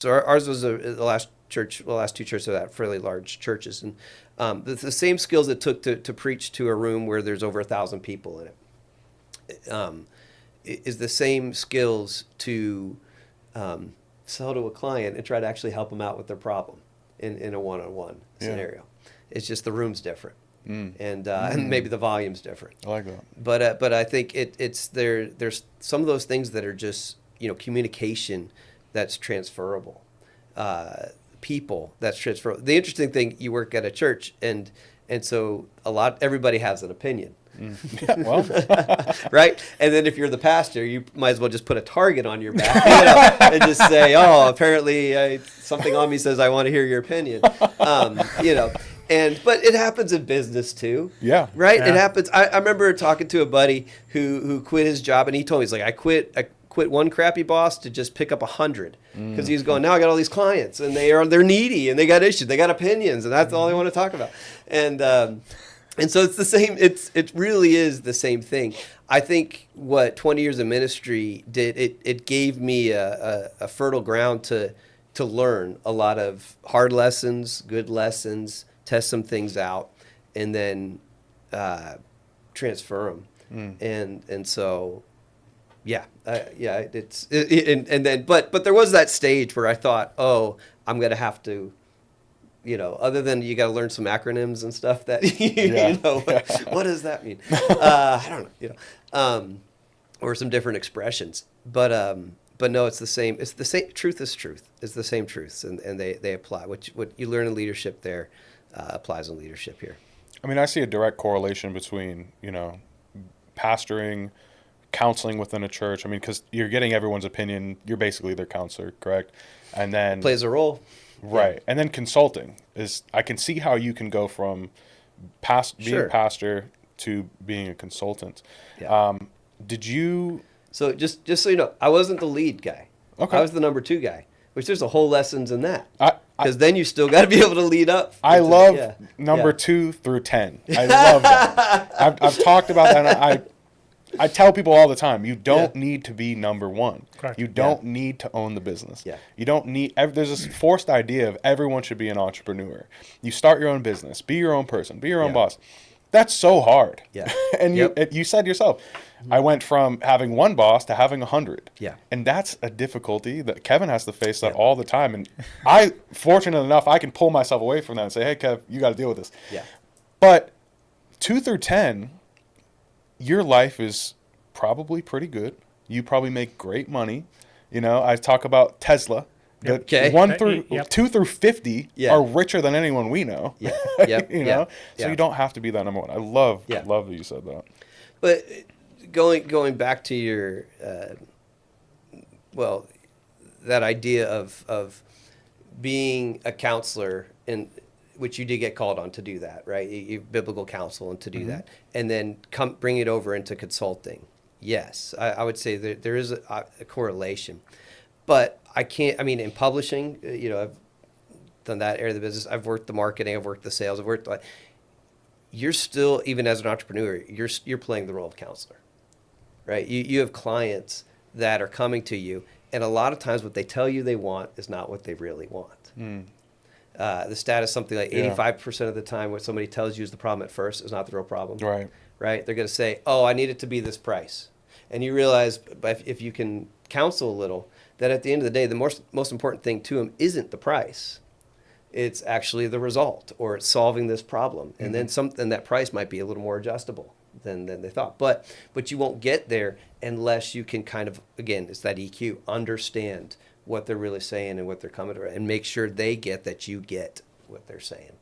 So ours was the last church, the last two churches are that fairly large churches, and the same skills it took to preach to a room where there's over 1,000 people in it, is the same skills to sell to a client and try to actually help them out with their problem in a one-on-one scenario. It's just the room's different, and maybe the volume's different. I like that. But I think it's there. There's some of those things that are just communication that's transferable. People that's transferable. The interesting thing, you work at a church, and so everybody has an opinion. Yeah, well, right? And then if you're the pastor, you might as well just put a target on your back, and just say, "Oh, apparently something on me says I want to hear your opinion." But it happens in business too. Yeah. Right? Yeah. It happens. I remember talking to a buddy who quit his job, and he told me, he's like, I quit one crappy boss to just pick up 100, because he was going, now I got all these clients, and they're needy, and they got issues, they got opinions, and that's all they want to talk about. And so it's the same. It really is the same thing. I think what 20 years of ministry did, it gave me a fertile ground to learn a lot of hard lessons, good lessons, test some things out, and then transfer them. And so, yeah, but there was that stage where I thought, oh, I'm gonna have to, other than you got to learn some acronyms and stuff that what does that mean? I don't know, or some different expressions, but no, it's the same. It's the same. Truth is truth. It's the same truths, and they apply. What you learn in leadership there applies in leadership here. I mean, I see a direct correlation between, pastoring, counseling within a church. I mean, because you're getting everyone's opinion. You're basically their counselor, correct? And then It plays a role. right. Yeah. And then consulting is, I can see how you can go from being a pastor to being a consultant. Yeah. Did you? So just so you know, I wasn't the lead guy. Okay. I was the number 2 guy, which there's a whole lessons in that. Because then you still got to be able to lead up. I love number 2 through 10. I love that. I've talked about that. And I tell people all the time, you don't need to be number 1. Correct. You don't need to own the business. Yeah. You don't need. There's this forced idea of everyone should be an entrepreneur. You start your own business, be your own person, be your own boss. That's so hard. Yeah. And you said yourself, I went from having 1 boss to having 100. Yeah. And that's a difficulty that Kevin has to face that all the time. And I, fortunate enough, I can pull myself away from that and say, hey, Kev, you got to deal with this. Yeah. But 2 through 10, your life is probably pretty good. You probably make great money. I talk about Tesla. Okay. 2 through 50 are richer than anyone we know. Yeah. So you don't have to be that number 1. I love that you said that. But going back to your that idea of being a counselor, in which you did get called on to do that, right? Biblical counsel, and to do that, and then bring it over into consulting. Yes, I would say there is a correlation, but I can't. I mean, in publishing, I've done that area of the business. I've worked the marketing. I've worked the sales. I've worked. You're still, even as an entrepreneur, you're playing the role of counselor, right? You have clients that are coming to you, and a lot of times what they tell you they want is not what they really want. The stat is something like 85% of the time what somebody tells you is the problem at first is not the real problem. Right? They're going to say, oh, I need it to be this price. And you realize, if you can counsel a little, that at the end of the day, the most important thing to them isn't the price. It's actually the result, or it's solving this problem. And then that price might be a little more adjustable than they thought. But you won't get there unless you can kind of, again, it's that EQ, understand what they're really saying and what they're coming to, and make sure they get that you get what they're saying.